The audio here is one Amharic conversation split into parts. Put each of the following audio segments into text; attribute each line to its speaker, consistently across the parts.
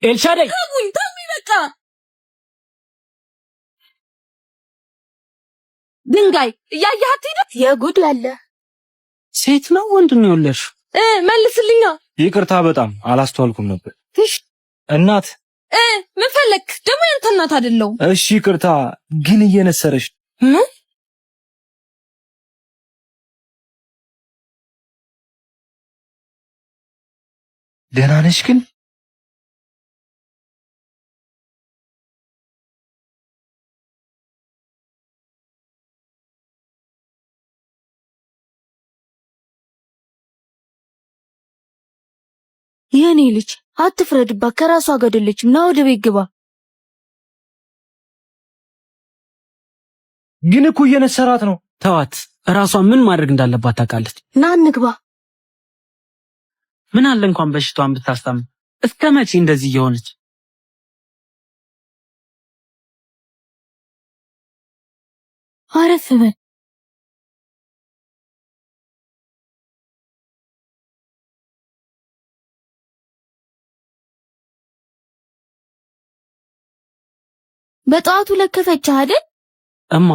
Speaker 1: ኤልሻዳይ
Speaker 2: ታሚ በቃ ድንጋይ እያያት ሄደት የጉድ ያለ
Speaker 1: ሴት ነው ወንድ ነው ያለሽ?
Speaker 2: መልስልኛ።
Speaker 1: ይቅርታ በጣም አላስተዋልኩም ነበር። እናት
Speaker 2: ምን ፈለክ ደግሞ? ያንተ እናት አይደለው።
Speaker 1: እሺ ይቅርታ ግን እየነሰረሽ ደህና ነሽ ግን?
Speaker 2: የኔ ልጅ አትፍረድባት፣ ከራሷ ገደለችም። ና ወደ ቤት ግባ።
Speaker 1: ግን እኮ እየነሰራት ነው። ተዋት፣ እራሷ ምን ማድረግ እንዳለባት ታውቃለች።
Speaker 2: ና እንግባ።
Speaker 1: ምን አለ እንኳን በሽታዋን ብታስታም። እስከ መቼ እንደዚህ እየሆነች?
Speaker 2: አረፍ በል። በጠዋቱ ለከፈች አይደል?
Speaker 1: እማ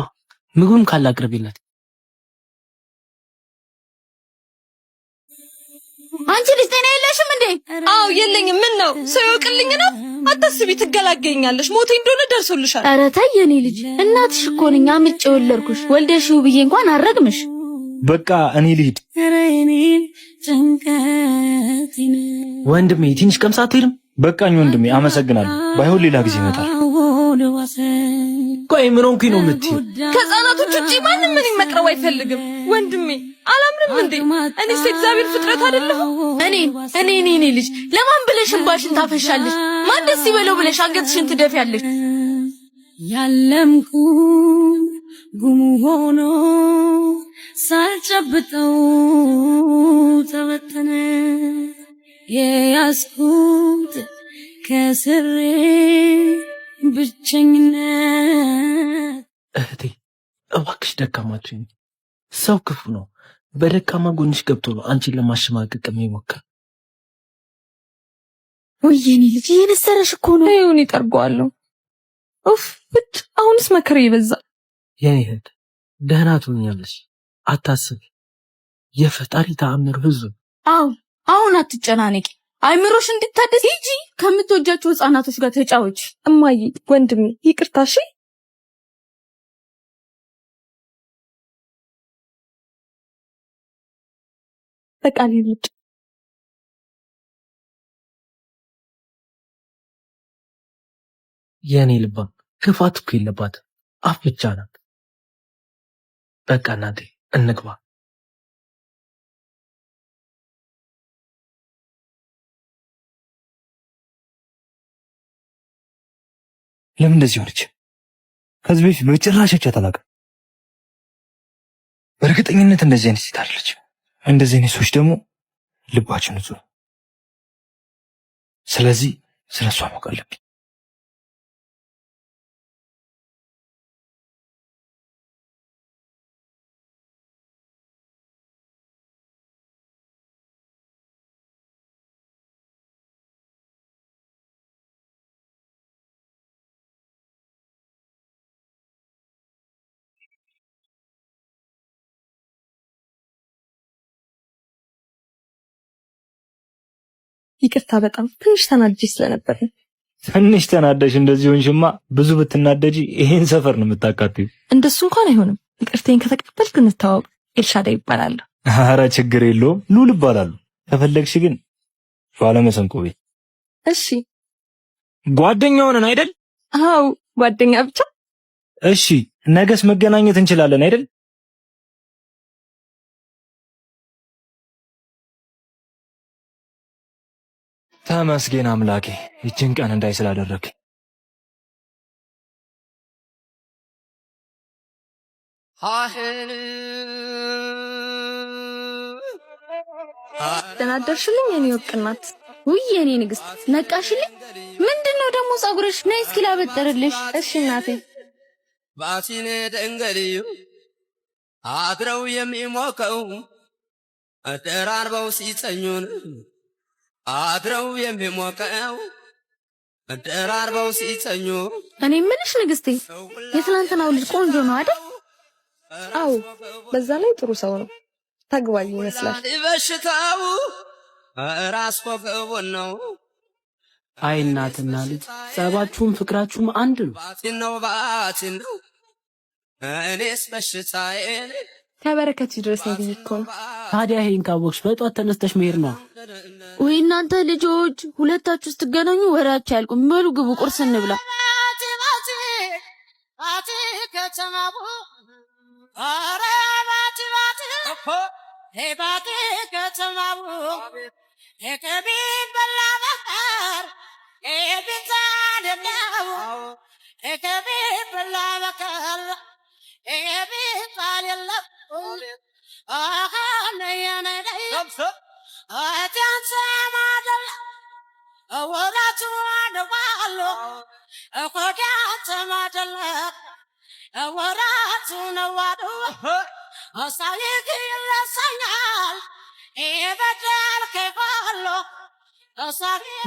Speaker 1: ምግቡን ካላቅርቢላት።
Speaker 2: አንቺ ልጅ ጤና የለሽም እንዴ? አው የለኝም። ምን ነው ሰው ይወቅልኝ ነው? አታስቢ፣ ትገላገኛለሽ። ሞቴ እንደሆነ ደርሶልሻል። ኧረ ተይ የኔ ልጅ፣ እናትሽ እኮ ነኝ አምጬ ወለድኩሽ። ወልደሽው ብዬ እንኳን አረግምሽ።
Speaker 1: በቃ እኔ ልሂድ። ወንድሜ ትንሽ ቀምሳ አትሄድም? በቃኝ ወንድሜ፣ አመሰግናለሁ። ባይሆን ሌላ ጊዜ ይመጣል። ቆይ ምን ሆንኩኝ ነው የምትይው?
Speaker 2: ከሕፃናቶች ውጪ ማንም ምን መቅረብ አይፈልግም። ወንድሜ አላምንም እንዴ? እኔስ እግዚአብሔር ፍጥረት አይደለሁ? እኔ ልጅ ለማን ብለሽ እንባሽን ታፈሻለሽ? ማን ደስ ይበለው ብለሽ አንገትሽን ትደፊያለሽ? ያለምኩ ጉሙ ሆኖ ሳልጨብጠው ተበተነ የያዝኩት ከስሬ ብቸኝነት።
Speaker 1: እህቴ እባክሽ ደካማችኝ። ሰው ክፉ ነው። በደካማ ጎንሽ ገብቶ ነው አንቺን ለማሸማቀቅ የሚሞክር።
Speaker 2: ወይኔ ልጅ የነሰረሽ እኮ ነው። ይሁን ይጠርገዋለሁ። ኡፍ ብቻ አሁንስ መከራ ይበዛል።
Speaker 1: የኔ እህት ደህና ትሆኛለሽ፣ አታስቢ። የፈጣሪ ተአምር ብዙ።
Speaker 2: አሁን አትጨናነቂ። አይምሮሽ እንድታደስ ሂጂ። ከምትወጃቸው ሕፃናቶች ጋር ተጫወች። እማዬ ወንድሜ ይቅርታ እሺ። በቃ ልሂድ።
Speaker 1: የኔ ልባም ክፋት እኮ የለባትም፣ አፍ ብቻ ናት። በቃ እናቴ እንግባ። ለምን እንደዚህ ሆነች? ከዚህ በፊት በጭራሽ አይቻት አላውቅም። በእርግጠኝነት እንደዚህ አይነት ሴት አይደለች። እንደዚህ አይነት ሰዎች ደግሞ ልባቸው ንጹህ ነው። ስለዚህ ስለሷ ማወቅ አለብኝ።
Speaker 2: ይቅርታ በጣም ትንሽ ተናድጄ ስለነበር።
Speaker 1: ትንሽ ተናደሽ እንደዚህ ሆንሽማ ብዙ ብትናደጂ ይሄን ሰፈር ነው የምታካትዩ።
Speaker 2: እንደሱ እንኳን አይሆንም። ይቅርታዬን ከተቀበልክ እንተዋወቅ። ኤልሻዳይ ይባላል።
Speaker 1: ኧረ ችግር የለውም ሉል ይባላሉ። ከፈለግሽ ግን ባለመሰንቆ ቤት።
Speaker 2: እሺ
Speaker 1: ጓደኛ ሆነን አይደል?
Speaker 2: አው ጓደኛ ብቻ።
Speaker 1: እሺ ነገስ መገናኘት እንችላለን አይደል? ተመስገን አምላኬ ይችን ቀን እንዳይ ስላደረክ።
Speaker 2: ተናደርሽልኝ የኔ ወርቅናት። ውይ የኔ ንግስት ነቃሽልኝ። ምንድነው ደግሞ ጸጉርሽ? ነይ እስኪ ላበጠርልሽ። እሺ እናቴ።
Speaker 3: ባሲኔ ደንገልዩ አድረው የሚሞቀው አደራርበው ሲጸኙን አድረው የሚሞቀው ደራርበው ሲተኙ
Speaker 2: እኔ ምንሽ ንግስቴ የትላንትናው ልጅ ቆንጆ ነው አይደል?
Speaker 4: አዎ በዛ ላይ ጥሩ ሰው ነው። ተግባቢ ይመስላል።
Speaker 3: በሽታው ራስ ወገቡን ነው።
Speaker 1: አይ እናትና ልጅ ጸባችሁም ፍቅራችሁም አንድ ነው።
Speaker 3: ባቲን ነው እኔስ በሽታዬ
Speaker 4: ከበረከት ድረስ ነው እኮ።
Speaker 1: ታዲያ ይሄን ካወቅሽ በጧት ተነስተሽ መሄድ ነው።
Speaker 2: ወይ እናንተ ልጆች ሁለታችሁ ስትገናኙ ወራችሁ ያልቁም። በሉ ግቡ ቁርስ እንብላ።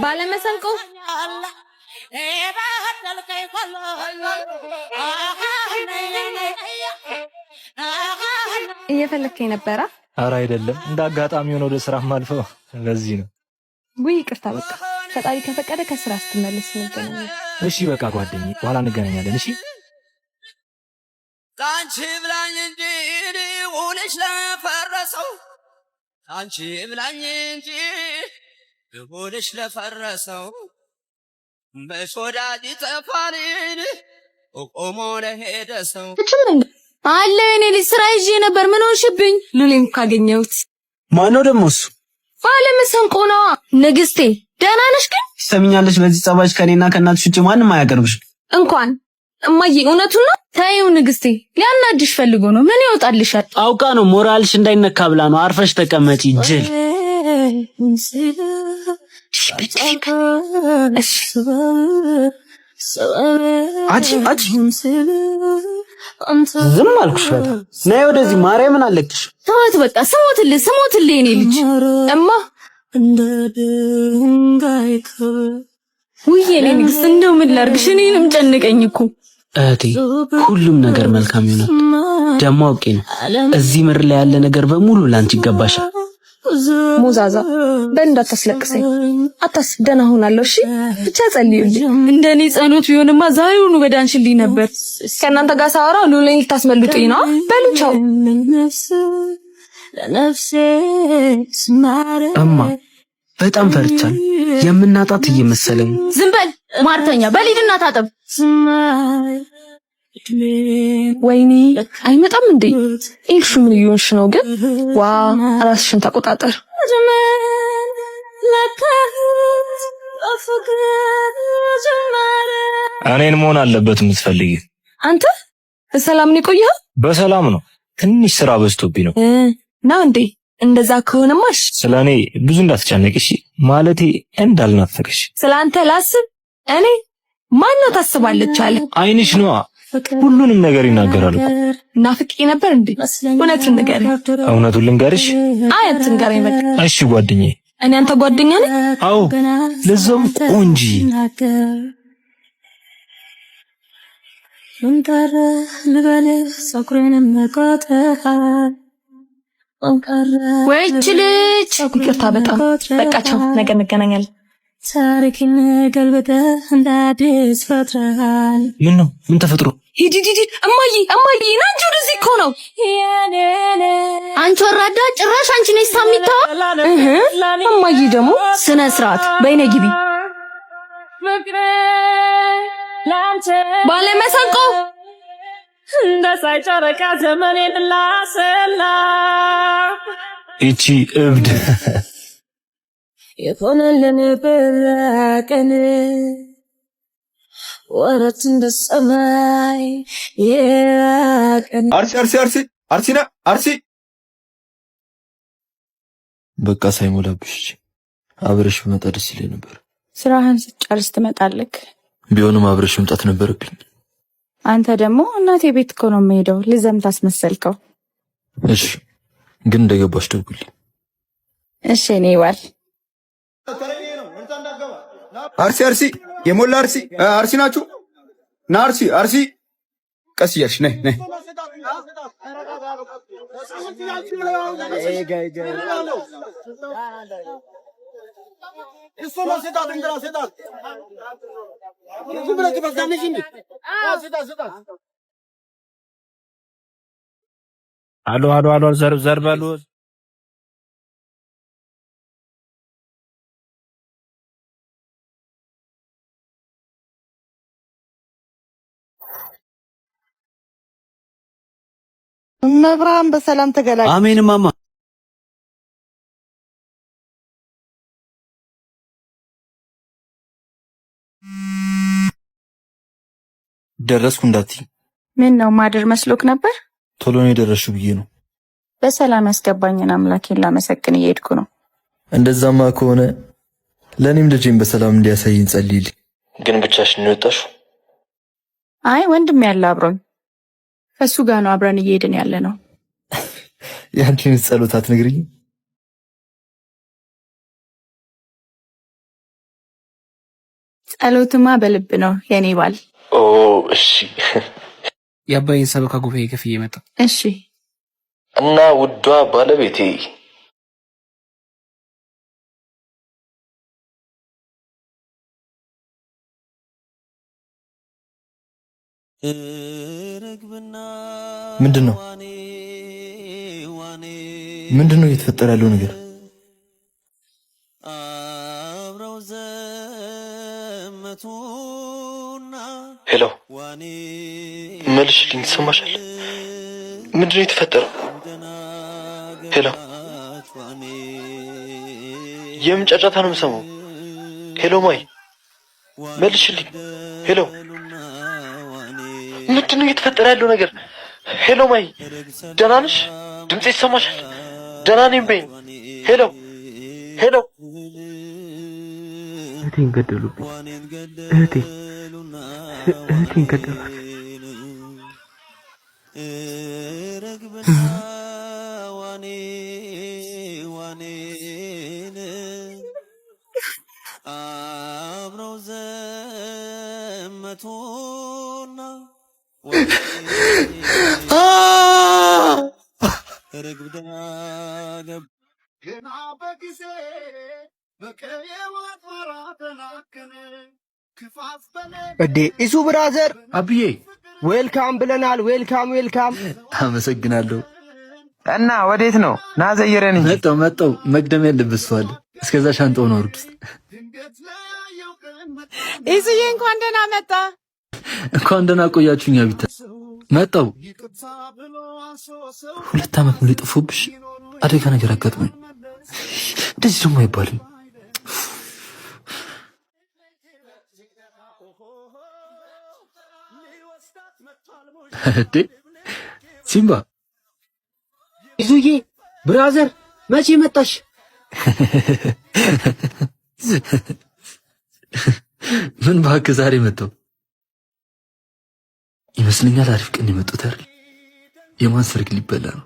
Speaker 4: ባለመሰንቆ እየፈለከኝ ነበረ?
Speaker 5: ኧረ አይደለም፣ እንደ አጋጣሚ ሆነ ወደ ስራ ማልፈው ለዚህ ነው።
Speaker 4: ውይ ይቅርታ፣ በቃ ፈጣሪ ከፈቀደ ከስራ ስትመለስ እንገናኛለን።
Speaker 5: እሺ በቃ ጓደኛዬ፣ በኋላ እንገናኛለን። እሺ
Speaker 3: አንቺ ብላኝ እንጂ ሆነሽ ለፈረሰው አንቺ ብላኝ እንጂ ሆነሽ ለፈረሰው በሶዳጅ ተፋሪን ቆሞ ለሄደ ሰው
Speaker 2: አለ እኔ ልጅ ስራ ይዤ ነበር። ምን ሆንሽብኝ?
Speaker 4: ሉሌን ካገኘሁት።
Speaker 1: ማነው ደግሞ እሱ?
Speaker 2: ባለመሰንቆ ነው። ንግስቴ ደህና ነሽ ግን?
Speaker 1: ትሰሚኛለሽ፣ በዚህ ጸባይሽ ከኔና ከእናትሽ ውጪ ማንም አያቀርብሽ።
Speaker 2: እንኳን እማዬ እውነቱን ነው። ታየው ንግስቴ ሊያናድሽ ፈልጎ ነው። ምን ይወጣልሻል?
Speaker 1: አውቃ ነው፣ ሞራልሽ እንዳይነካ ብላ ነው። አርፈሽ ተቀመጪ ጅል። ዝም አልኩሽ። በጣም ነይ ወደዚህ። ማርያምን አለቅሽ።
Speaker 2: ተዋት በቃ። ስሞትልህ እኔ ልጅ እማ ውይ የኔ ንግስት እንደው ምን ላድርግሽ? እኔንም ጨነቀኝ እኮ
Speaker 1: እህቴ። ሁሉም ነገር መልካም ይሆናል። ደሞ አውቄ ነው እዚህ ምድር ላይ ያለ ነገር በሙሉ ላንቺ ይገባሻል።
Speaker 4: ሙዛዛ በእንዳታስለቅሰኝ። አታስብ፣ ደህና ሆናለሁ። እሺ ብቻ ጸልዩልኝ።
Speaker 2: እንደኔ ጸሎት ቢሆንማ ዛሬውኑ በዳንሽልኝ ነበር።
Speaker 4: ከእናንተ ጋር ሳወራ ሉሌን ልታስመልጡኝ ነው። በሉ ቻው።
Speaker 1: እማ በጣም ፈርቻለሁ። የምናጣት እየመሰለኝ።
Speaker 2: ዝም በል ማርተኛ፣ በሊድና ታጠብ።
Speaker 4: ወይኔ አይመጣም እንዴ? ኢልሹ ምን እየሆንሽ ነው ግን? ዋ ራስሽን ተቆጣጠር።
Speaker 5: እኔን መሆን አለበት የምትፈልጊ?
Speaker 4: አንተ በሰላም ነው የቆየኸው?
Speaker 5: በሰላም ነው። ትንሽ ስራ በዝቶብኝ ነው።
Speaker 4: ና እንዴ? እንደዛ ከሆነማሽ
Speaker 5: ስለኔ ብዙ እንዳትጨነቅሽ፣ ማለቴ እንዳልናፈቅሽ።
Speaker 4: ስላንተ ላስብ እኔ ማን ነው ታስባለች አለ።
Speaker 5: አይንሽ ነዋ ሁሉንም ነገር ይናገራል እኮ።
Speaker 4: ናፍቄ ነበር እንዴ? እውነቱን ንገረኝ።
Speaker 5: እውነቱን ልንገርሽ?
Speaker 4: አይ አትንገረኝ በቃ።
Speaker 5: እሺ ጓደኛዬ።
Speaker 4: እኔ አንተ ጓደኛ ነኝ?
Speaker 5: አዎ ለዛውም ቆንጂ።
Speaker 6: እንቀረ ልበል ሰኩሬንም መቆጠሃል
Speaker 4: ወይች ልጅ ይቅርታ በጣም በቃ ቻው፣ ነገ እንገናኛለን።
Speaker 6: ታሪክን ገልብጠህ እንደ አዲስ ፈጥረሃል።
Speaker 5: ምን ነው? ምን ተፈጥሮ?
Speaker 4: ሂድ እማዬ ና እንጂ ወደዚህ እኮ ነው።
Speaker 2: አንቺ ወራዳ፣ ጭራሽ አንቺ ነሽ ሳሚታ።
Speaker 4: እማዬ ደግሞ
Speaker 2: ስነ ስርዓት በይነ ግቢ።
Speaker 4: ባለመሰንቆ
Speaker 6: እንደ ሳይጨረቃ ዘመኔን ላሰላ
Speaker 5: እቺ እብድ
Speaker 6: የሆነልን በቀን ወረት እንደ ሰማይ የቀን
Speaker 7: አርሲ በቃ ሳይሞላብሽ አብረሽ ብመጣ ደስ ይለኝ ነበር።
Speaker 8: ስራህን ስትጨርስ ትመጣለህ።
Speaker 7: ቢሆንም አብረሽ መምጣት ነበረብኝ።
Speaker 8: አንተ ደግሞ እናቴ ቤት እኮ ነው የምሄደው። ልዘምት አስመሰልከው።
Speaker 7: እሺ ግን እንደገባሽ ደውልልኝ።
Speaker 8: እሺ እኔ ይዋል
Speaker 7: አርሲ
Speaker 9: የሞላ አርሲ ናችሁ? ና አርሲ ቀስ እያልሽ ነይ ነይ።
Speaker 5: አሎ ዘር በሉ።
Speaker 10: መብራን በሰላም ተገላገል።
Speaker 1: አሜን ማማ።
Speaker 7: ደረስኩ እንዳትይ።
Speaker 8: ምን ነው ማድር መስሎክ ነበር?
Speaker 7: ቶሎ ነው የደረስሽው ብዬ ነው።
Speaker 8: በሰላም ያስገባኝን አምላኬን ላመሰግን እየሄድኩ ነው።
Speaker 7: እንደዛማ ከሆነ ለኔም ልጄን በሰላም እንዲያሳይኝ ጸልይልኝ። ግን ብቻሽን ነው የወጣሽው?
Speaker 8: አይ ወንድም ያለ አብሮኝ ከሱ ጋር ነው አብረን እየሄድን ያለ ነው።
Speaker 7: ያንቺን ጸሎት አትነግሪኝ?
Speaker 8: ጸሎትማ በልብ ነው የኔ ባል።
Speaker 7: ኦ እሺ።
Speaker 1: የአባይን ሰበካ ጉባኤ ከፍዬ መጣ።
Speaker 8: እሺ።
Speaker 7: እና ውዷ ባለቤቴ ምንድነው እየተፈጠረ ያለው ነገር? ሄሎ መልሽልኝ፣ ትሰማሻል? ምንድነው የተፈጠረው? ሄሎ የምን ጫጫታ ነው የምሰማው? ሄሎ ማይ መልሽልኝ። ሄሎ ምንድነው እየተፈጠረ ያለው ነገር? ሄሎ ማይ ደህና ነሽ? ድምጼ ይሰማሻል? ደህና ነኝ በይኝ። ሄሎ
Speaker 1: እህቴን ገደሉብኝ። እህቴን ገደሏት።
Speaker 11: እዴ ኢሱ ብራዘር
Speaker 1: አብዬ
Speaker 11: ዌልካም ብለናል። ዌልካም
Speaker 7: አመሰግናለሁ።
Speaker 11: እና ወዴት ነው? ና ዘይረን እንጂ
Speaker 7: መጣው መቅደም ያለበት ሰው አለ። እስከዛ ሻንጣውን አውርድ ውስጥ።
Speaker 8: ኢሱዬ እንኳን ደህና መጣ።
Speaker 7: እንኳን ደህና ቆያችሁኝ። አቢታ መጣው። 2 ዓመት ሙሉ የጠፋሁብሽ አደጋ ነገር አጋጥሞኝ። እንደዚህ ደግሞ አይባልም። እዴ ሲምባ
Speaker 11: ኢሱዬ ብራዘር መቼ መጣሽ?
Speaker 7: ምን ባክ ዛሬ መጣው ይመስለኛል። አሪፍ ቀን የመጡት አይደል? የማን ሰርግ ሊበላ ነው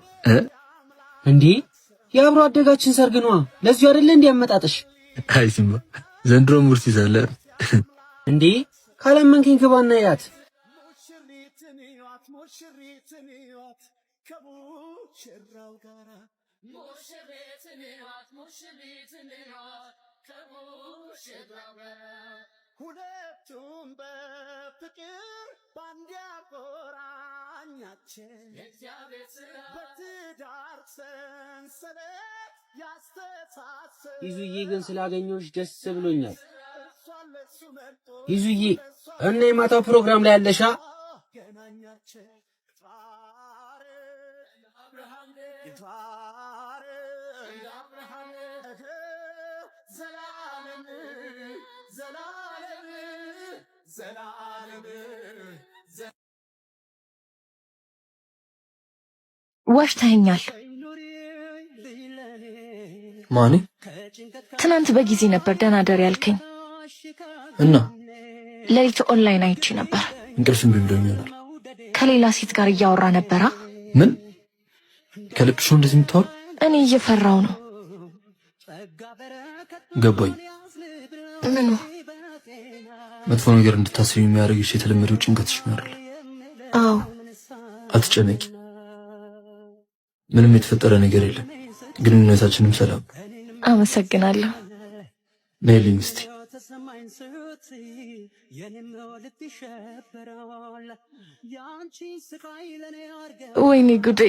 Speaker 11: እንዴ? የአብሮ አደጋችን ሰርግ ነዋ። ለዚህ አይደለ እንዴ ያመጣጥሽ?
Speaker 7: አይ ሲምባ ዘንድሮ ሙርት ይዛለ
Speaker 11: እንዴ? ካላመንከኝ ግባና ያት ሁለቱም በፍቅር ባንድ ያቆራኛቸው በትዳር ሰንሰለት ያስተሳሰረ። ይዙዬ ግን ስላገኘሁሽ ደስ ብሎኛል። ይዙዬ እና የማታው ፕሮግራም ላይ ያለሻ
Speaker 4: ዋሽተኸኛል።
Speaker 7: ማን?
Speaker 4: ትናንት በጊዜ ነበር ደህና ደር ያልከኝ
Speaker 7: እና
Speaker 4: ሌሊት ኦንላይን አይቼ ነበር።
Speaker 7: እንቅልፍ እምቢ ብሎኛል።
Speaker 4: ከሌላ ሴት ጋር እያወራ ነበራ።
Speaker 7: ምን? ከልብሽ ነው እንደዚህ የምታወራው?
Speaker 4: እኔ እየፈራው ነው።
Speaker 7: ገባኝ።
Speaker 4: ምኑ?
Speaker 1: መጥፎ ነገር እንድታስቢ የሚያደርግሽ የተለመደው ጭንቀትሽ ነው አይደል?
Speaker 4: አዎ።
Speaker 1: አትጨነቂ። ምንም የተፈጠረ ነገር የለም። ግንኙነታችንም ሰላም።
Speaker 4: አመሰግናለሁ።
Speaker 1: ነይልኝ እስቲ።
Speaker 4: ወይኔ ጉዴ!